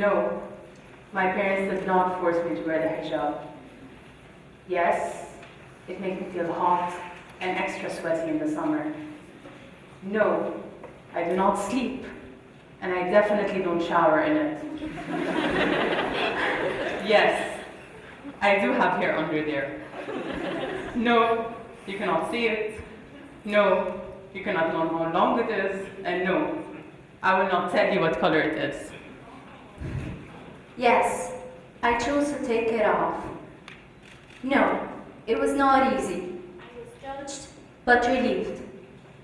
No, my parents did not force me to wear the hijab. Yes, it made me feel hot and extra sweaty in the summer. No, I do not sleep, and I definitely don't shower in it. Yes, I do have hair under there. No, you cannot see it. No, you cannot know how long it is. And no, I will not tell you what color it is. Yes, I chose to take it off. No, it was not easy. I was judged, but relieved.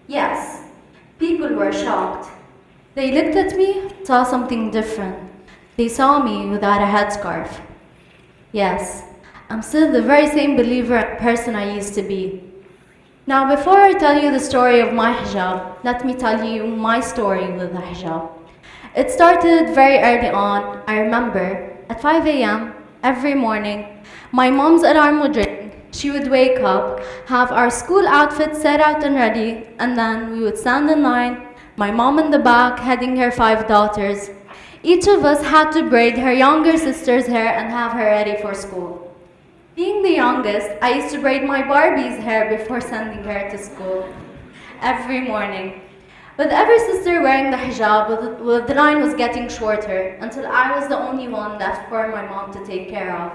Yes, people were shocked. They looked at me, saw something different. They saw me without a headscarf. Yes, I'm still the very same believer and person I used to be. Now, before I tell you the story of my hijab, let me tell you my story with the hijab. It started very early on. I remember at 5 a.m. every morning, my mom's alarm would ring. She would wake up, have our school outfits set out and ready, and then we would stand in line, my mom in the back heading her 5 daughters. Each of us had to braid her younger sister's hair and have her ready for school. Being the youngest, I used to braid my Barbie's hair before sending her to school every morning. With every sister wearing the hijab, the line was getting shorter until I was the only one left for my mom to take care of.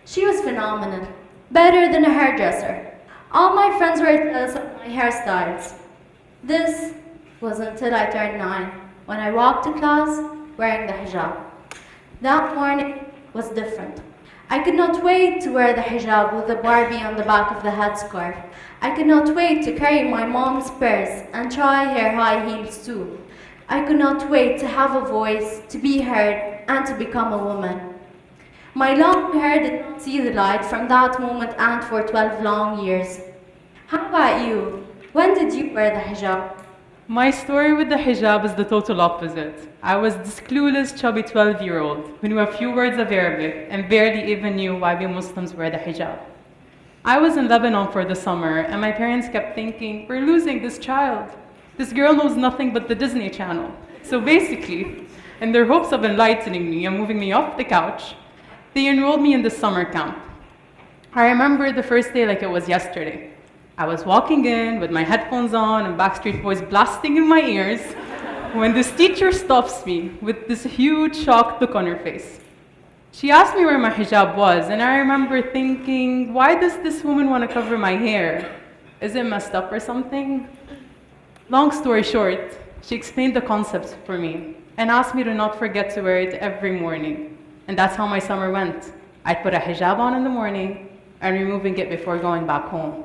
She was phenomenal, better than a hairdresser. All my friends were jealous of my hairstyles. This was until I turned 9, when I walked to class wearing the hijab. That morning was different. I could not wait to wear the hijab with the Barbie on the back of the headscarf. I could not wait to carry my mom's purse and try her high heels too. I could not wait to have a voice, to be heard, and to become a woman. My long hair did not see the light from that moment and for 12 long years. How about you? When did you wear the hijab? My story with the hijab is the total opposite. I was this clueless, chubby 12-year-old who knew a few words of Arabic and barely even knew why we Muslims wear the hijab. I was in Lebanon for the summer, and my parents kept thinking, we're losing this child. This girl knows nothing but the Disney Channel. So basically, in their hopes of enlightening me and moving me off the couch, they enrolled me in the summer camp. I remember the first day like it was yesterday. I was walking in with my headphones on and Backstreet Boys blasting in my ears when this teacher stops me with this huge shocked look on her face. She asked me where my hijab was, and I remember thinking, why does this woman want to cover my hair? Is it messed up or something? Long story short, she explained the concept for me and asked me to not forget to wear it every morning. And that's how my summer went. I'd put a hijab on in the morning and removing it before going back home.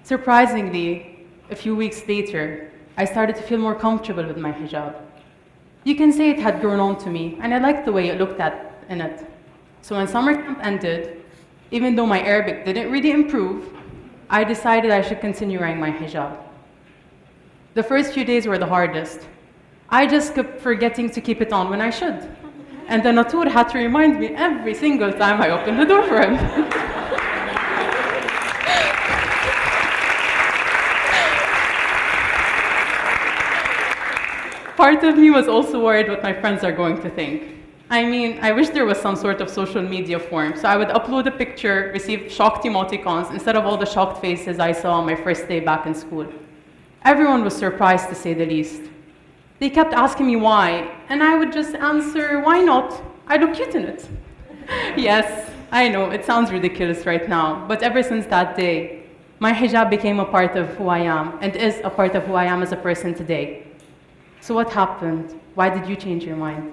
Surprisingly, a few weeks later, I started to feel more comfortable with my hijab. You can say it had grown on to me, and I liked the way it looked at in it. So when summer camp ended, even though my Arabic didn't really improve, I decided I should continue wearing my hijab. The first few days were the hardest. I just kept forgetting to keep it on when I should. And the Natur had to remind me every single time I opened the door for him. Part of me was also worried what my friends are going to think. I mean, I wish there was some sort of social media form, so I would upload a picture, receive shocked emoticons instead of all the shocked faces I saw on my first day back in school. Everyone was surprised, to say the least. They kept asking me why, and I would just answer, why not? I look cute in it. Yes, I know, it sounds ridiculous right now, but ever since that day, my hijab became a part of who I am, and is a part of who I am as a person today. So what happened? Why did you change your mind?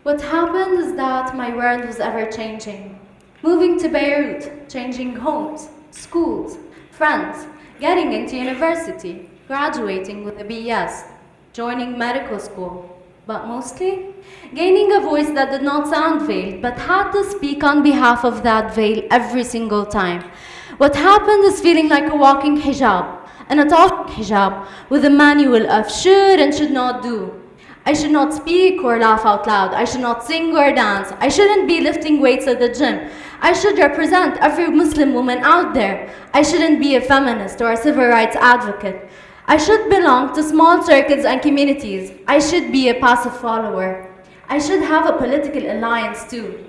What happened is that my world was ever changing. Moving to Beirut, changing homes, schools, friends, getting into university, graduating with a BS, joining medical school, but mostly gaining a voice that did not sound veiled, but had to speak on behalf of that veil every single time. What happened is feeling like a walking hijab, and a talking hijab with a manual of should and should not do. I should not speak or laugh out loud. I should not sing or dance. I shouldn't be lifting weights at the gym. I should represent every Muslim woman out there. I shouldn't be a feminist or a civil rights advocate. I should belong to small circles and communities. I should be a passive follower. I should have a political alliance too,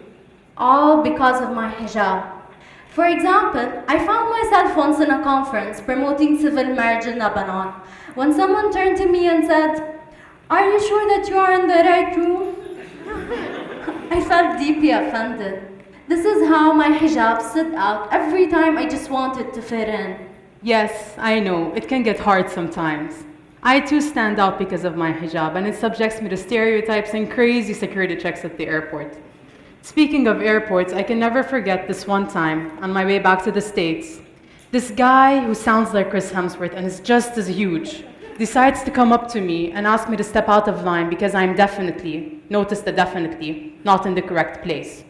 all because of my hijab. For example, I found myself once in a conference promoting civil marriage in Lebanon when someone turned to me and said, "Are you sure that you are in the right room?" I felt deeply offended. This is how my hijab stood out every time I just wanted to fit in. Yes, I know, it can get hard sometimes. I too stand out because of my hijab, and it subjects me to stereotypes and crazy security checks at the airport. Speaking of airports, I can never forget this one time on my way back to the States. This guy who sounds like Chris Hemsworth and is just as huge decides to come up to me and ask me to step out of line because I'm definitely, notice the definitely, not in the correct place.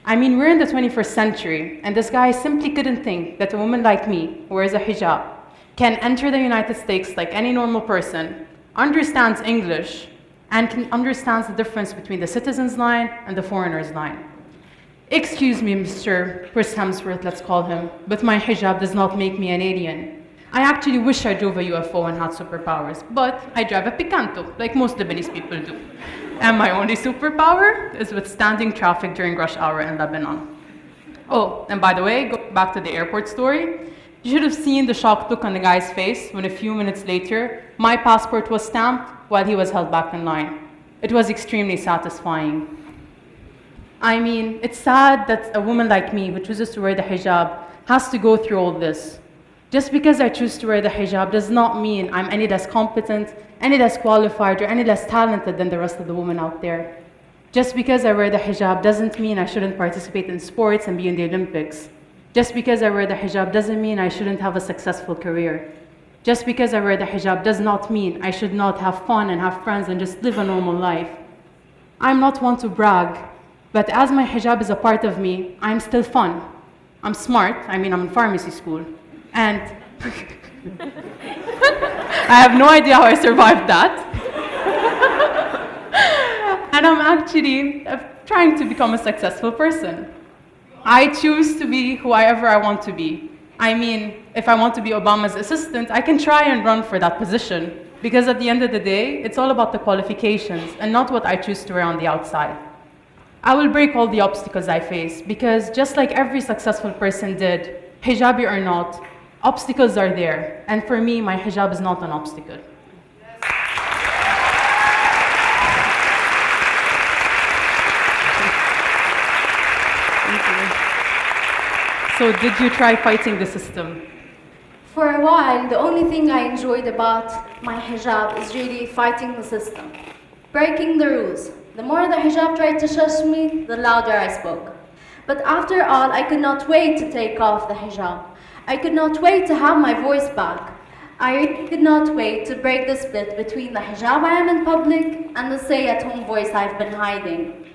I mean, we're in the 21st century, and this guy simply couldn't think that a woman like me, who wears a hijab, can enter the United States like any normal person, understands English, and understands the difference between the citizen's line and the foreigner's line. Excuse me, Mr. Chris Hemsworth, let's call him, but my hijab does not make me an alien. I actually wish I drove a UFO and had superpowers, but I drive a Picanto, like most Lebanese people do. And my only superpower is withstanding traffic during rush hour in Lebanon. Oh, and by the way, go back to the airport story. You should have seen the shocked look on the guy's face when a few minutes later, my passport was stamped while he was held back in line. It was extremely satisfying. I mean, it's sad that a woman like me, who chooses to wear the hijab, has to go through all this. Just because I choose to wear the hijab does not mean I'm any less competent, any less qualified, or any less talented than the rest of the women out there. Just because I wear the hijab doesn't mean I shouldn't participate in sports and be in the Olympics. Just because I wear the hijab doesn't mean I shouldn't have a successful career. Just because I wear the hijab does not mean I should not have fun and have friends and just live a normal life. I'm not one to brag, but as my hijab is a part of me, I'm still fun. I'm smart, I'm in pharmacy school. And I have no idea how I survived that. And I'm actually trying to become a successful person. I choose to be whoever I want to be. I mean, if I want to be Obama's assistant, I can try and run for that position. Because at the end of the day, it's all about the qualifications and not what I choose to wear on the outside. I will break all the obstacles I face because just like every successful person did, hijabi or not, obstacles are there, and for me, my hijab is not an obstacle. Thank you. So, did you try fighting the system? For a while, the only thing I enjoyed about my hijab is really fighting the system, breaking the rules. The more the hijab tried to shush me, the louder I spoke. But after all, I could not wait to take off the hijab. I could not wait to have my voice back. I could not wait to break the split between the hijab I am in public and the stay-at-home voice I've been hiding.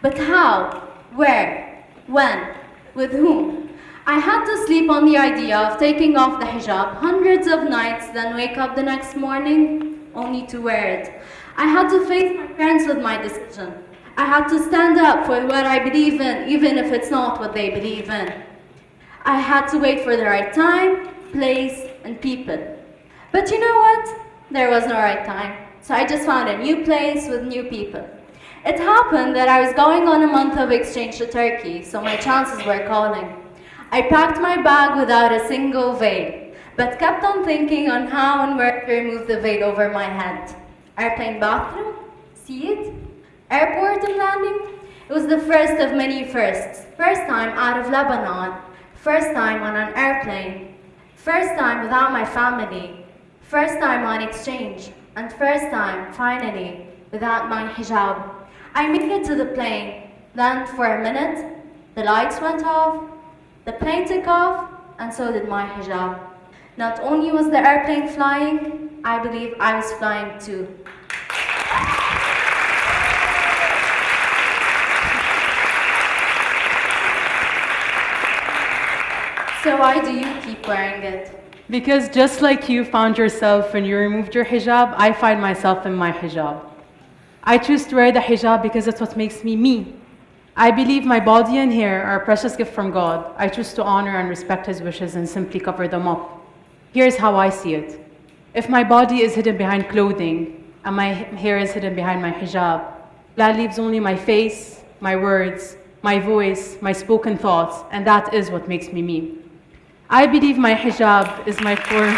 But how? Where? When? With whom? I had to sleep on the idea of taking off the hijab hundreds of nights, then wake up the next morning only to wear it. I had to face my parents with my decision. I had to stand up for what I believe in, even if it's not what they believe in. I had to wait for the right time, place, and people. But you know what? There was no right time. So I just found a new place with new people. It happened that I was going on a month of exchange to Turkey, so my chances were calling. I packed my bag without a single veil, but kept on thinking on how and where to remove the veil over my head. Airplane bathroom? See it? Airport and landing? It was the first of many firsts. First time out of Lebanon. First time on an airplane. First time without my family. First time on exchange. And first time, finally, without my hijab. I made it to the plane. Then, for a minute, the lights went off, the plane took off, and so did my hijab. Not only was the airplane flying, I believe I was flying too. So why do you keep wearing it? Because just like you found yourself when you removed your hijab, I find myself in my hijab. I choose to wear the hijab because it's what makes me me. I believe my body and hair are a precious gift from God. I choose to honor and respect His wishes and simply cover them up. Here's how I see it. If my body is hidden behind clothing and my hair is hidden behind my hijab, That leaves only my face, my words, my voice, my spoken thoughts, and that is what makes me me. I believe my hijab is my form.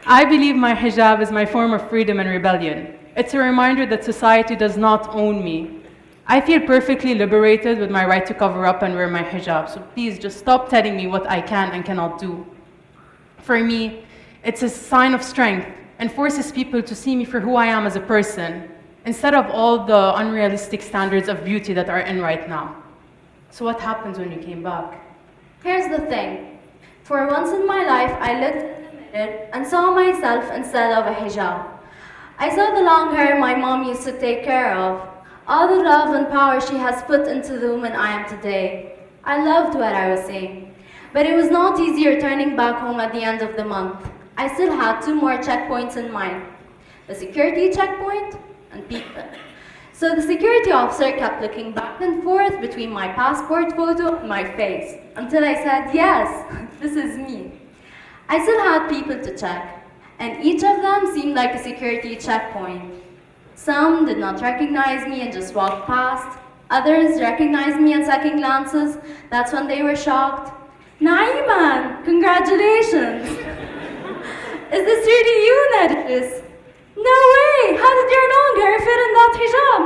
I believe my hijab is my form of freedom and rebellion. It's a reminder that society does not own me. I feel perfectly liberated with my right to cover up and wear my hijab, so please just stop telling me what I can and cannot do. For me, it's a sign of strength and forces people to see me for who I am as a person, instead of all the unrealistic standards of beauty that are in right now. So what happens when you came back? Here's the thing. For once in my life, I looked in the mirror and saw myself instead of a hijab. I saw the long hair my mom used to take care of, all the love and power she has put into the woman I am today. I loved what I was seeing. But it was not easy returning back home at the end of the month. I still had 2 more checkpoints in mind. The security checkpoint and people. So the security officer kept looking back and forth between my passport photo and my face, until I said, yes, this is me. I still had people to check, and each of them seemed like a security checkpoint. Some did not recognize me and just walked past. Others recognized me in second glances. That's when they were shocked. Naiman, congratulations! Is this really you, Narjes? No way! How did your long hair fit in that hijab?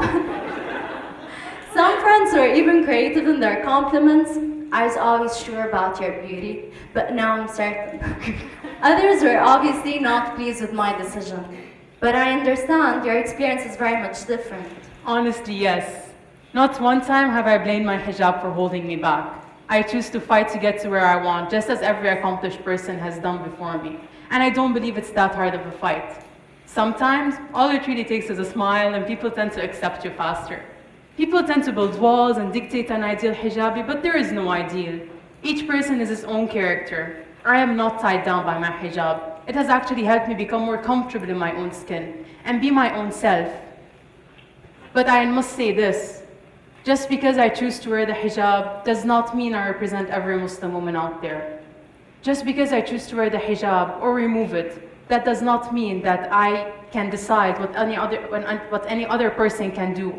Some friends were even creative in their compliments. I was always sure about your beauty, but now I'm certain. Others were obviously not pleased with my decision. But I understand your experience is very much different. Honestly, yes. Not one time have I blamed my hijab for holding me back. I choose to fight to get to where I want, just as every accomplished person has done before me. And I don't believe it's that hard of a fight. Sometimes, all it really takes is a smile and people tend to accept you faster. People tend to build walls and dictate an ideal hijabi, but there is no ideal. Each person is his own character. I am not tied down by my hijab. It has actually helped me become more comfortable in my own skin and be my own self. But I must say this, just because I choose to wear the hijab does not mean I represent every Muslim woman out there. Just because I choose to wear the hijab or remove it, that does not mean that I can decide what any other person can do.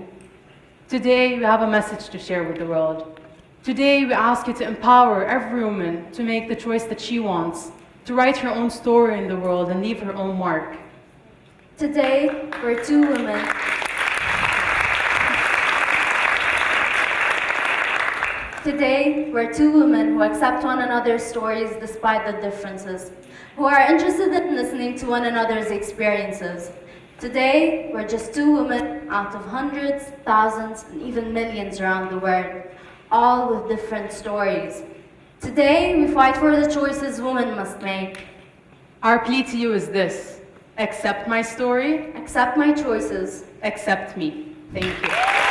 Today, we have a message to share with the world. Today, we ask you to empower every woman to make the choice that she wants, to write her own story in the world and leave her own mark. Today, we're 2 women. Today, we're 2 women who accept one another's stories despite the differences, who are interested in listening to one another's experiences. Today, we're just 2 women out of hundreds, thousands, and even millions around the world, all with different stories. Today, we fight for the choices women must make. Our plea to you is this: accept my story, Accept my choices. accept me. Thank you.